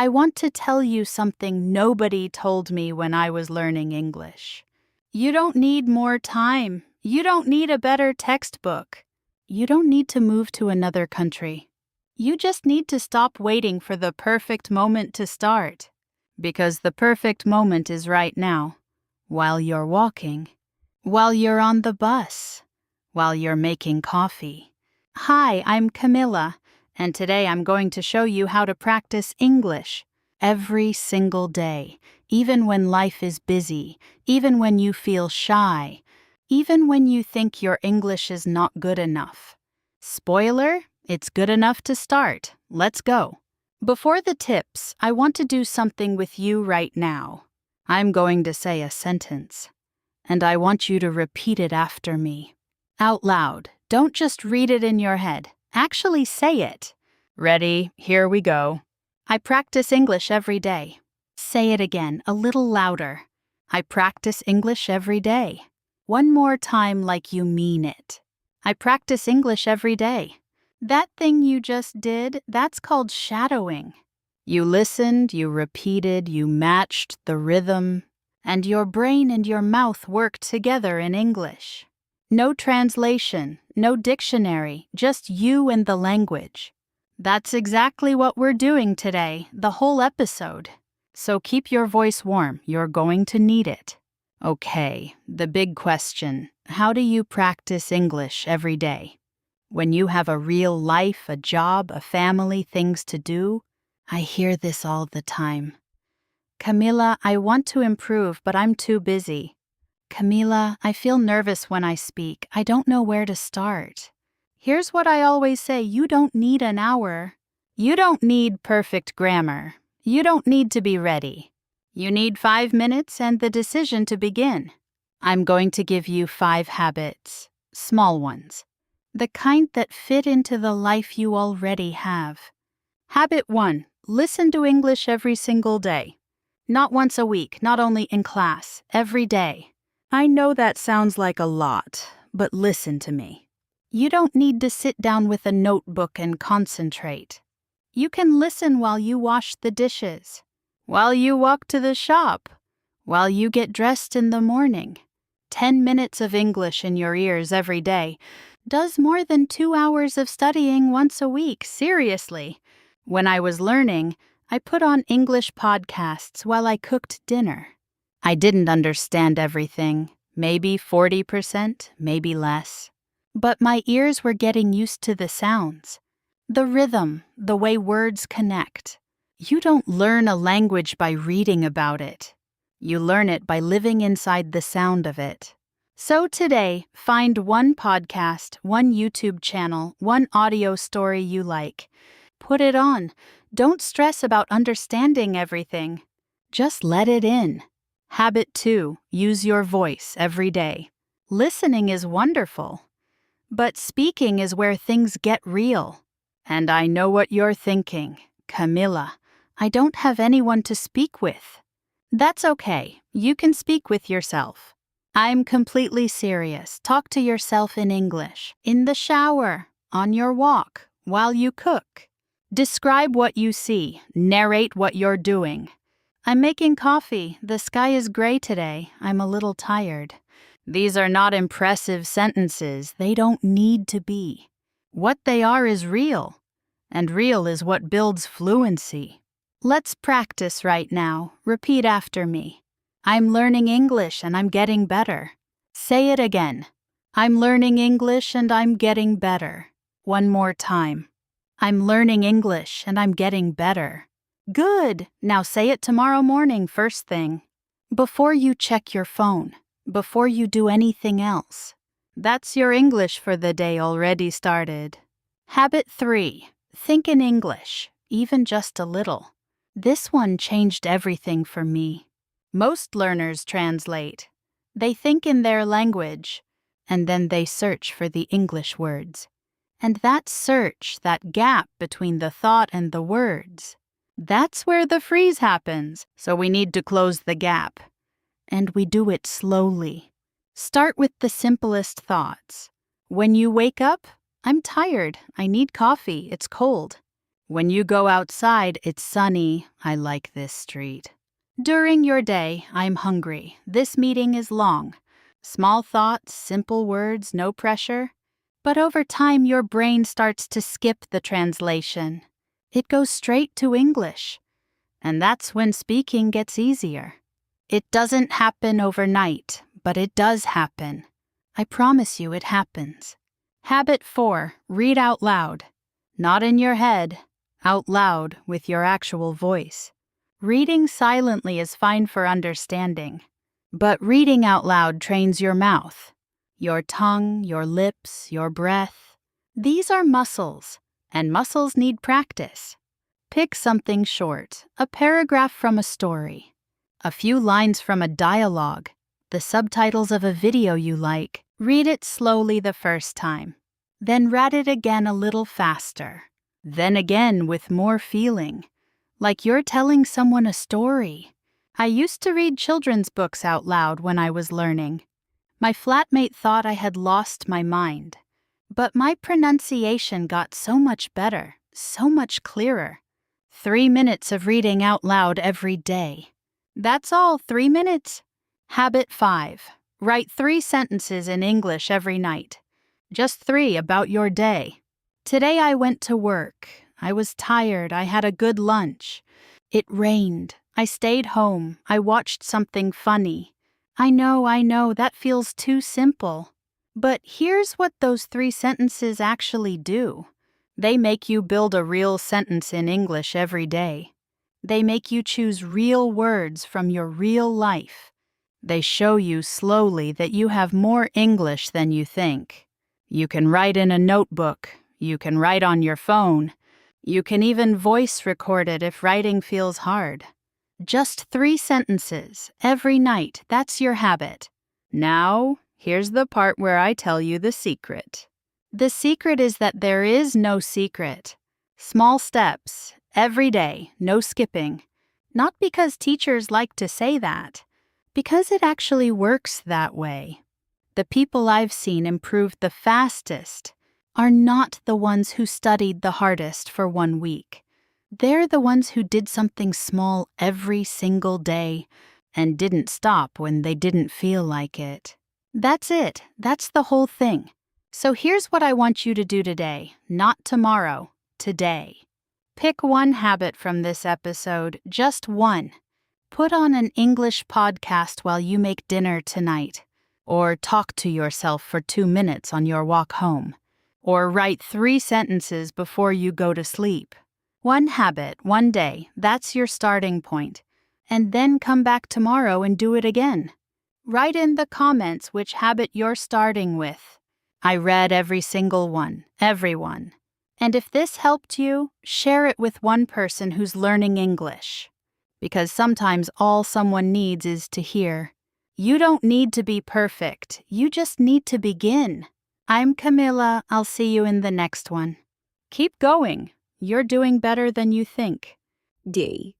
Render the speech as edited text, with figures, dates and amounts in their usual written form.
I want to tell you something nobody told me when I was learning English. You don't need more time. You don't need a better textbook. You don't need to move to another country. You just need to stop waiting for the perfect moment to start. Because the perfect moment is right now. While you're walking. While you're on the bus. While you're making coffee. Hi, I'm Camila, and today I'm going to show you how to practice English every single day, even when life is busy, even when you feel shy, even when you think your English is not good enough. Spoiler, it's good enough to start. Let's go. Before the tips, I want to do something with you right now. I'm going to say a sentence, and I want you to repeat it after me. Out loud. Don't just read it in your head. Actually say it. Ready? Here we go. I practice English every day. Say it again, a little louder. I practice English every day. One more time like you mean it. I practice English every day. That thing you just did, that's called shadowing. You listened, you repeated, you matched the rhythm, and your brain and your mouth worked together in English. No translation, no dictionary, just you and the language. That's exactly what we're doing today, the whole episode. So keep your voice warm, you're going to need it. Okay, the big question. How do you practice English every day? When you have a real life, a job, a family, things to do? I hear this all the time. Camila, I want to improve, but I'm too busy. Camila, I feel nervous when I speak. I don't know where to start. Here's what I always say, you don't need an hour. You don't need perfect grammar. You don't need to be ready. You need 5 minutes and the decision to begin. I'm going to give you 5 habits, small ones, the kind that fit into the life you already have. Habit 1, listen to English every single day. Not once a week, not only in class, every day. I know that sounds like a lot, but listen to me. You don't need to sit down with a notebook and concentrate. You can listen while you wash the dishes, while you walk to the shop, while you get dressed in the morning. 10 minutes of English in your ears every day does more than 2 hours of studying once a week, seriously. When I was learning, I put on English podcasts while I cooked dinner. I didn't understand everything, maybe 40%, maybe less. But my ears were getting used to the sounds, the rhythm, the way words connect. You don't learn a language by reading about it. You learn it by living inside the sound of it. So today, find one podcast, one YouTube channel, one audio story you like. Put it on. Don't stress about understanding everything. Just let it in. Habit 2, use your voice every day. Listening is wonderful, but speaking is where things get real. And I know what you're thinking. Camila, I don't have anyone to speak with. That's okay. You can speak with yourself. I'm completely serious. Talk to yourself in English, in the shower, on your walk, while you cook. Describe what you see. Narrate what you're doing. I'm making coffee. The sky is gray today. I'm a little tired. These are not impressive sentences. They don't need to be. What they are is real. And real is what builds fluency. Let's practice right now. Repeat after me. I'm learning English and I'm getting better. Say it again. I'm learning English and I'm getting better. One more time. I'm learning English and I'm getting better. Good! Now say it tomorrow morning first thing. Before you check your phone. Before you do anything else. That's your English for the day already started. Habit 3. Think in English, even just a little. This one changed everything for me. Most learners translate. They think in their language, and then they search for the English words. And that search, that gap between the thought and the words, that's where the freeze happens, so we need to close the gap. And we do it slowly. Start with the simplest thoughts. When you wake up, I'm tired, I need coffee, it's cold. When you go outside, it's sunny. I like this street. During your day, I'm hungry. This meeting is long. Small thoughts, simple words, no pressure. But over time, your brain starts to skip the translation. It goes straight to English. And that's when speaking gets easier. It doesn't happen overnight, but it does happen. I promise you it happens. Habit 4, read out loud. Not in your head, out loud with your actual voice. Reading silently is fine for understanding, but reading out loud trains your mouth, your tongue, your lips, your breath. These are muscles, and muscles need practice. Pick something short, a paragraph from a story, a few lines from a dialogue, the subtitles of a video you like. Read it slowly the first time, then read it again a little faster, then again with more feeling, like you're telling someone a story. I used to read children's books out loud when I was learning. My flatmate thought I had lost my mind, but my pronunciation got so much better, so much clearer. 3 minutes of reading out loud every day. That's all, 3 minutes. Habit 5. Write 3 sentences in English every night. Just 3 about your day. Today I went to work. I was tired. I had a good lunch. It rained. I stayed home. I watched something funny. I know, that feels too simple. But here's what those 3 sentences actually do. They make you build a real sentence in English every day. They make you choose real words from your real life. They show you slowly that you have more English than you think. You can write in a notebook. You can write on your phone. You can even voice record it if writing feels hard. Just 3 sentences every night. That's your habit. Now, here's the part where I tell you the secret. The secret is that there is no secret. Small steps, every day, no skipping. Not because teachers like to say that, because it actually works that way. The people I've seen improve the fastest are not the ones who studied the hardest for 1 week. They're the ones who did something small every single day and didn't stop when they didn't feel like it. That's it. That's the whole thing. So here's what I want you to do today, not tomorrow, today. Pick 1 habit from this episode, just 1. Put on an English podcast while you make dinner tonight, or talk to yourself for 2 minutes on your walk home, or write 3 sentences before you go to sleep. 1 habit, 1 day, that's your starting point. And then come back tomorrow and do it again. Write in the comments which habit you're starting with. I read every single one, everyone. And if this helped you, share it with one person who's learning English. Because sometimes all someone needs is to hear. You don't need to be perfect, you just need to begin. I'm Camila, I'll see you in the next one. Keep going, you're doing better than you think. Day